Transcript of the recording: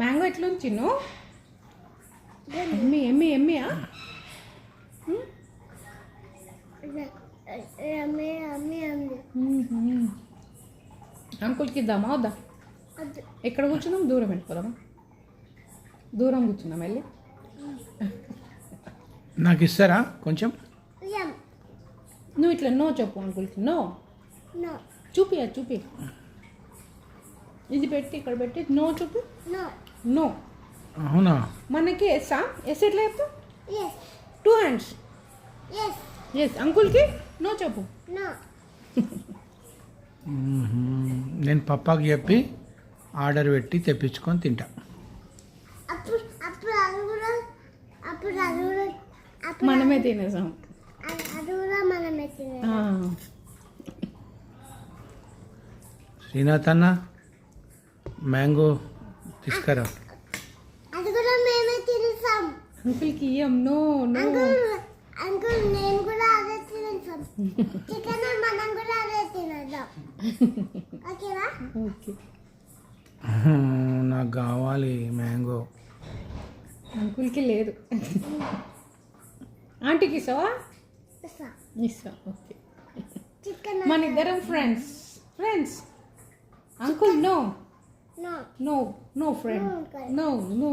Mango ఎట్లుంది చిన్ను? ఎమ్మి ఎమ్మి ఎమ్మియా? అంకుల్కి ఇద్దామా వద్దా? ఎక్కడ కూర్చున్నాం? దూరం వెళ్ళిపోదామా? దూరం కూర్చున్నాం వెళ్ళి. నాకు ఇస్తారా కొంచెం? నువ్వు ఇట్లా నో చెప్పు అంకుల్కి. నో చూపియా చూపి. ఇది పెట్టి ఇక్కడ పెట్టి నో చూపి. నో. అవునా? మనకి ఎస్సా? ఎస్ ఎట్లా చెప్తా? 2 hands. ఎస్. అంకుల్కి నో చెప్పు. నేను పప్పాకి చెప్పి ఆర్డర్ పెట్టి తెప్పించుకొని తింటా. మనమే తినేసాం. శ్రీనాథ్ అన్న మ్యాంగో తీసుకురా. అంకుల్కి ఇయ్యం. No no. అంకుల్ నేను కూడా అదే తినేసాం. చికెన్ మనం కూడా అదే తినేద్దాం. ఓకేనా? ఓకే. నాకు కావాలి మ్యాంగో. అంకుల్కి లేదు. ఆంటీకి ఇస్తావా? ఇస్తా. ఓకే. మన ఇద్దరం friends. Uncle no. No friend. No.